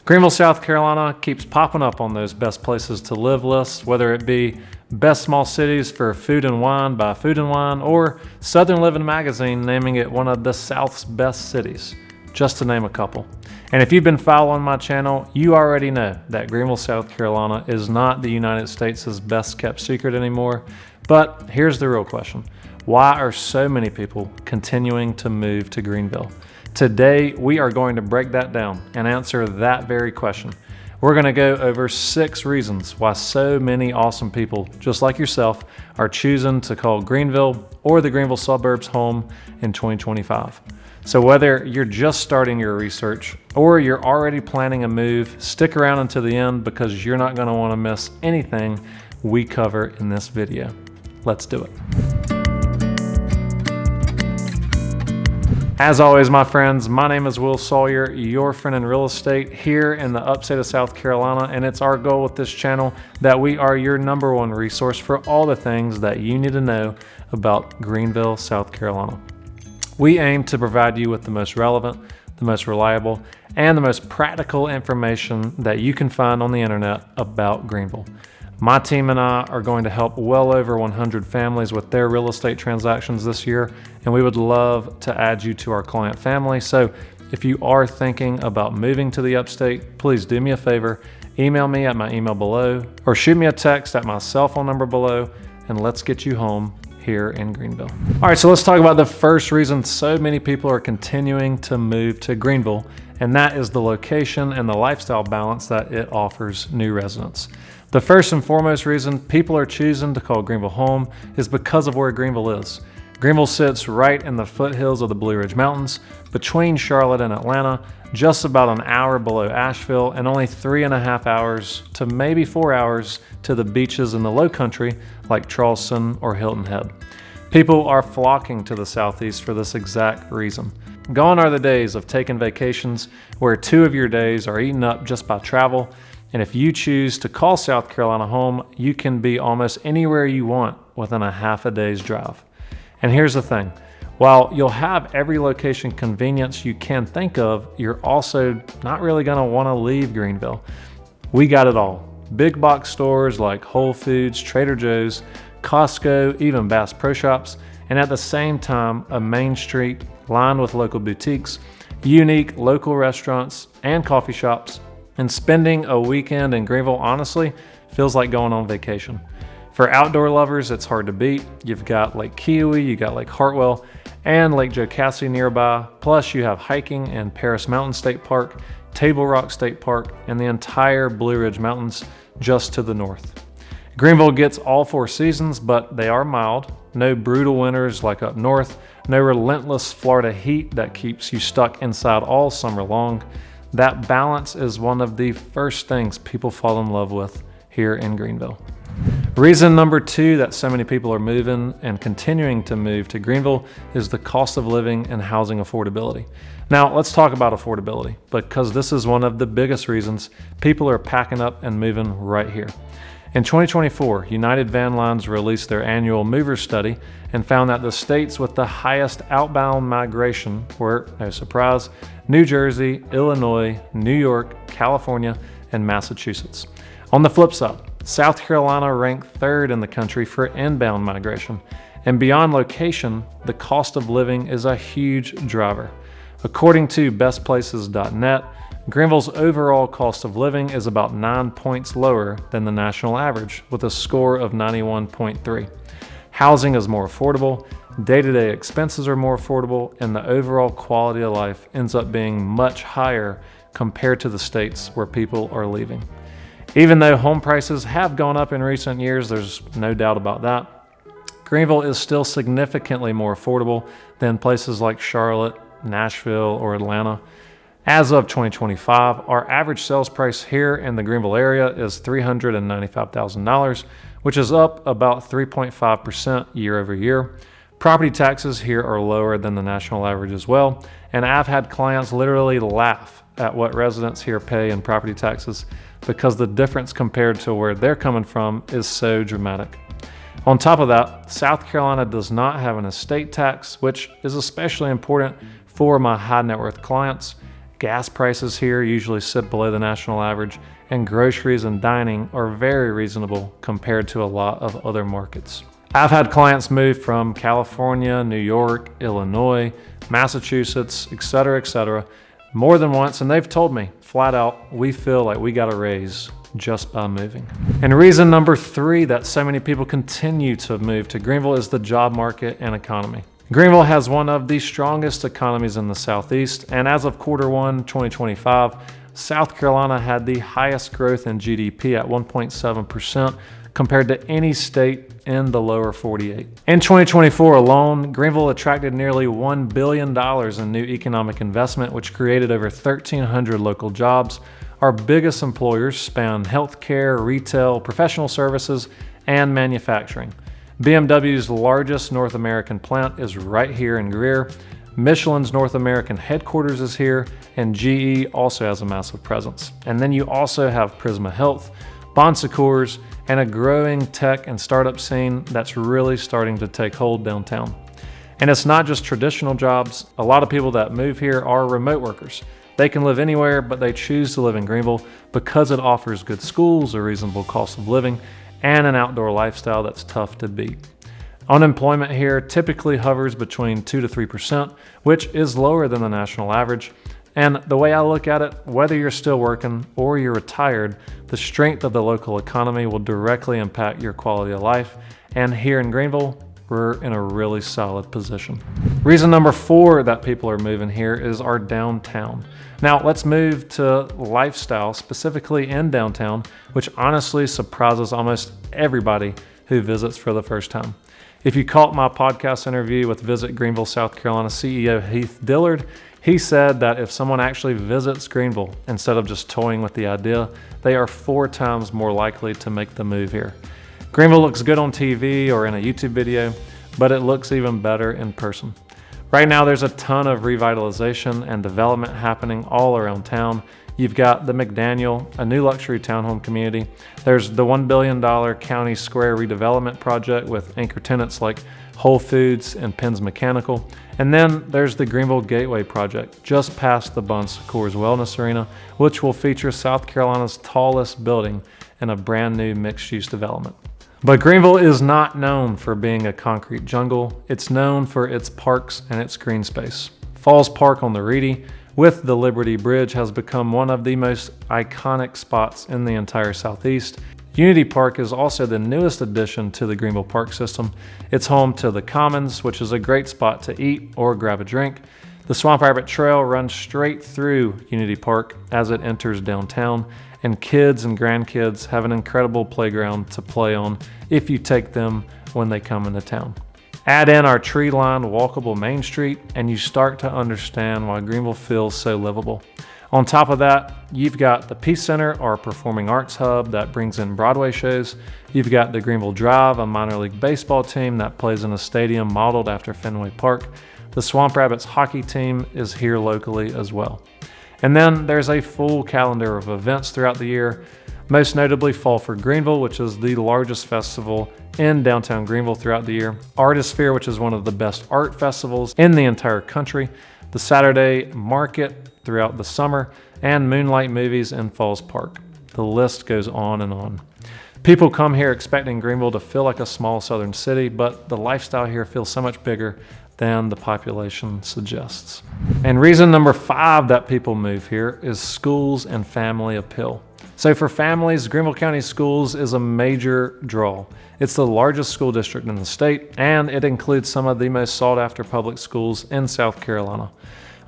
Greenville, South Carolina keeps popping up on those best places to live lists, whether it be best small cities for food and wine by Food and Wine, or Southern Living magazine naming it one of the South's best cities, just to name a couple. And if you've been following my channel, you already know that Greenville, South Carolina is not the United States' best kept secret anymore. But here's the real question. Why are so many people continuing to move to Greenville? Today, we are going to break that down and answer that very question. We're going to go over 6 reasons why so many awesome people, just like yourself, are choosing to call Greenville or the Greenville suburbs home in 2025. So whether you're just starting your research or you're already planning a move, stick around until the end because you're not going to want to miss anything we cover in this video. Let's do it. As always, my friends, my name is Will Sawyer, your friend in real estate here in the Upstate of South Carolina, and it's our goal with this channel that we are your #1 resource for all the things that you need to know about Greenville, South Carolina. We aim to provide you with the most relevant, the most reliable, and the most practical information that you can find on the internet about Greenville. My team and I are going to help well over 100 families with their real estate transactions this year, and we would love to add you to our client family. So if you are thinking about moving to the Upstate, please do me a favor, email me at my email below, or shoot me a text at my cell phone number below, and let's get you home here in Greenville. All right, so let's talk about the first reason so many people are continuing to move to Greenville, and that is the location and the lifestyle balance that it offers new residents. The first and foremost reason people are choosing to call Greenville home is because of where Greenville is. Greenville sits right in the foothills of the Blue Ridge Mountains, between Charlotte and Atlanta, just about an hour below Asheville, and only 3.5 hours to maybe 4 hours to the beaches in the low country like Charleston or Hilton Head. People are flocking to the Southeast for this exact reason. Gone are the days of taking vacations where 2 of your days are eaten up just by travel. And if you choose to call South Carolina home, you can be almost anywhere you want within a half a day's drive. And here's the thing, while you'll have every location convenience you can think of, you're also not really gonna wanna leave Greenville. We got it all. Big box stores like Whole Foods, Trader Joe's, Costco, even Bass Pro Shops, and at the same time, a main street lined with local boutiques, unique local restaurants and coffee shops. And spending a weekend in Greenville honestly feels like going on vacation. For outdoor lovers, it's hard to beat. You've got Lake Kiowee, you got Lake Hartwell, and Lake Jocassee nearby. Plus you have hiking in Paris Mountain State Park, Table Rock State Park, and the entire Blue Ridge Mountains just to the north. Greenville gets all 4 seasons, but they are mild. No brutal winters like up north, no relentless Florida heat that keeps you stuck inside all summer long. That balance is one of the first things people fall in love with here in Greenville. Reason number 2 that so many people are moving and continuing to move to Greenville is the cost of living and housing affordability. Now, let's talk about affordability because this is one of the biggest reasons people are packing up and moving right here. In 2024, United Van Lines released their annual mover study and found that the states with the highest outbound migration were, no surprise, New Jersey, Illinois, New York, California, and Massachusetts. On the flip side, South Carolina ranked 3rd in the country for inbound migration. And beyond location, the cost of living is a huge driver. According to bestplaces.net, Greenville's overall cost of living is about 9 points lower than the national average, with a score of 91.3. Housing is more affordable, day-to-day expenses are more affordable, and the overall quality of life ends up being much higher compared to the states where people are leaving. Even though home prices have gone up in recent years, there's no doubt about that, Greenville is still significantly more affordable than places like Charlotte, Nashville, or Atlanta. As of 2025, our average sales price here in the Greenville area is $395,000, which is up about 3.5% year over year. Property taxes here are lower than the national average as well, and I've had clients literally laugh at what residents here pay in property taxes because the difference compared to where they're coming from is so dramatic. On top of that, South Carolina does not have an estate tax, which is especially important for my high net worth clients. Gas prices here usually sit below the national average, and groceries and dining are very reasonable compared to a lot of other markets. I've had clients move from California, New York, Illinois, Massachusetts, etc., more than once, and they've told me flat out, we feel like we got a raise just by moving. And reason number 3 that so many people continue to move to Greenville is the job market and economy. Greenville has one of the strongest economies in the Southeast, and as of Q1 2025, South Carolina had the highest growth in GDP at 1.7% compared to any state in the lower 48. In 2024 alone, Greenville attracted nearly $1 billion in new economic investment, which created over 1,300 local jobs. Our biggest employers span healthcare, retail, professional services, and manufacturing. BMW's largest North American plant is right here in Greer. Michelin's North American headquarters is here, and GE also has a massive presence. And then you also have Prisma Health, Bon Secours, and a growing tech and startup scene that's really starting to take hold downtown. And it's not just traditional jobs. A lot of people that move here are remote workers. They can live anywhere, but they choose to live in Greenville because it offers good schools, a reasonable cost of living, and an outdoor lifestyle that's tough to beat. Unemployment here typically hovers between 2 to 3%, which is lower than the national average. And the way I look at it, whether you're still working or you're retired, the strength of the local economy will directly impact your quality of life. And here in Greenville, we're in a really solid position. Reason number 4 that people are moving here is our downtown. Now let's move to lifestyle, specifically in downtown, which honestly surprises almost everybody who visits for the first time. If you caught my podcast interview with Visit Greenville, South Carolina CEO Heath Dillard, he said that if someone actually visits Greenville, instead of just toying with the idea, they are 4 times more likely to make the move here. Greenville looks good on TV or in a YouTube video, but it looks even better in person. Right now, there's a ton of revitalization and development happening all around town. You've got the McDaniel, a new luxury townhome community. There's the $1 billion County Square redevelopment project with anchor tenants like Whole Foods and Penn's Mechanical. And then there's the Greenville Gateway project, just past the Bon Secours Wellness Arena, which will feature South Carolina's tallest building in a brand new mixed-use development. But Greenville is not known for being a concrete jungle. It's known for its parks and its green space. Falls Park on the Reedy with the Liberty Bridge has become one of the most iconic spots in the entire Southeast. Unity Park is also the newest addition to the Greenville Park system. It's home to the Commons, which is a great spot to eat or grab a drink. The Swamp Rabbit Trail runs straight through Unity Park as it enters downtown, and kids and grandkids have an incredible playground to play on if you take them when they come into town. Add in our tree-lined walkable Main Street and you start to understand why Greenville feels so livable. On top of that, you've got the Peace Center, our performing arts hub that brings in Broadway shows. You've got the Greenville Drive, a minor league baseball team that plays in a stadium modeled after Fenway Park. The Swamp Rabbits hockey team is here locally as well. And then there's a full calendar of events throughout the year, most notably Fall for Greenville, which is the largest festival in downtown Greenville throughout the year. Artisphere, which is one of the best art festivals in the entire country. The Saturday Market throughout the summer, and Moonlight Movies in Falls Park. The list goes on and on. People come here expecting Greenville to feel like a small southern city, but the lifestyle here feels so much bigger than the population suggests. And reason number 5 that people move here is schools and family appeal. So for families, Greenville County Schools is a major draw. It's the largest school district in the state, and it includes some of the most sought after public schools in South Carolina.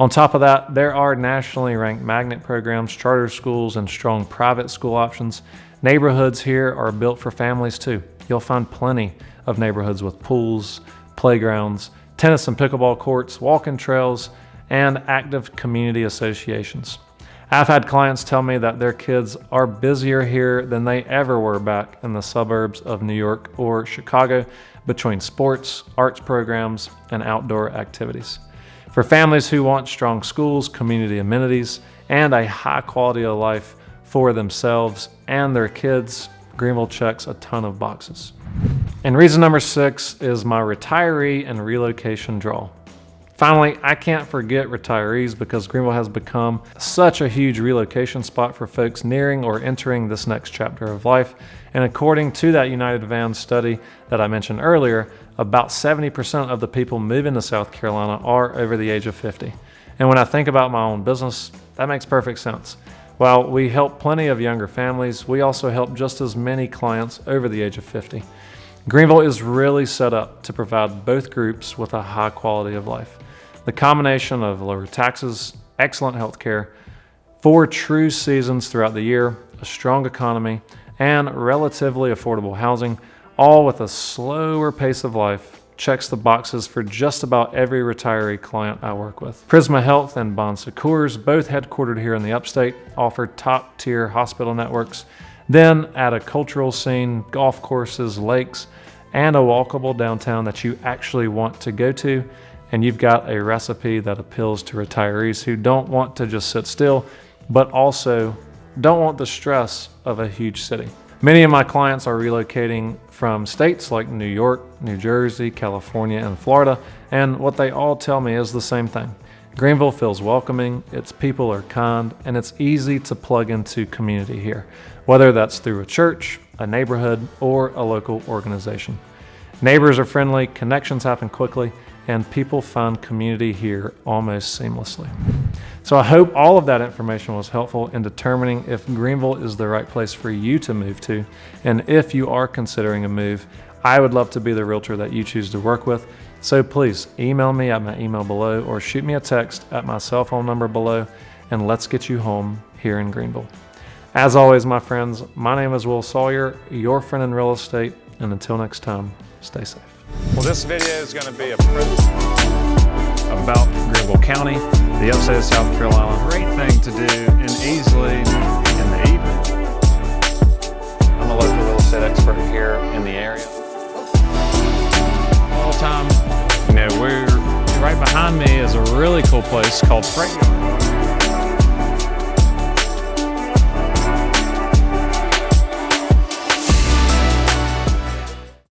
On top of that, there are nationally ranked magnet programs, charter schools, and strong private school options. Neighborhoods here are built for families too. You'll find plenty of neighborhoods with pools, playgrounds, tennis and pickleball courts, walking trails, and active community associations. I've had clients tell me that their kids are busier here than they ever were back in the suburbs of New York or Chicago between sports, arts programs, and outdoor activities. For families who want strong schools, community amenities, and a high quality of life for themselves and their kids, Greenville checks a ton of boxes. And reason number 6 is my retiree and relocation draw. Finally, I can't forget retirees because Greenville has become such a huge relocation spot for folks nearing or entering this next chapter of life. And according to that United Van study that I mentioned earlier, about 70% of the people moving to South Carolina are over the age of 50. And when I think about my own business, that makes perfect sense. While we help plenty of younger families, we also help just as many clients over the age of 50. Greenville is really set up to provide both groups with a high quality of life. The combination of lower taxes, excellent health care, 4 true seasons throughout the year, a strong economy, and relatively affordable housing, all with a slower pace of life, checks the boxes for just about every retiree client I work with. Prisma Health and Bon Secours, both headquartered here in the Upstate, offer top-tier hospital networks. Then add a cultural scene, golf courses, lakes, and a walkable downtown that you actually want to go to, and you've got a recipe that appeals to retirees who don't want to just sit still, but also don't want the stress of a huge city. Many of my clients are relocating from states like New York, New Jersey, California, and Florida, and what they all tell me is the same thing. Greenville feels welcoming, its people are kind, and it's easy to plug into community here, whether that's through a church, a neighborhood, or a local organization. Neighbors are friendly, connections happen quickly, and people find community here almost seamlessly. So I hope all of that information was helpful in determining if Greenville is the right place for you to move to. And if you are considering a move, I would love to be the realtor that you choose to work with. So please email me at my email below or shoot me a text at my cell phone number below, and let's get you home here in Greenville. As always, my friends, my name is Will Sawyer, your friend in real estate, and until next time, stay safe. Well, this video is going to be about Greenville County, the upstate of South Carolina. Great thing to do and easily in the evening. I'm a local real estate expert here in the area. All the time, we're right behind me is a really cool place called Freight Yard.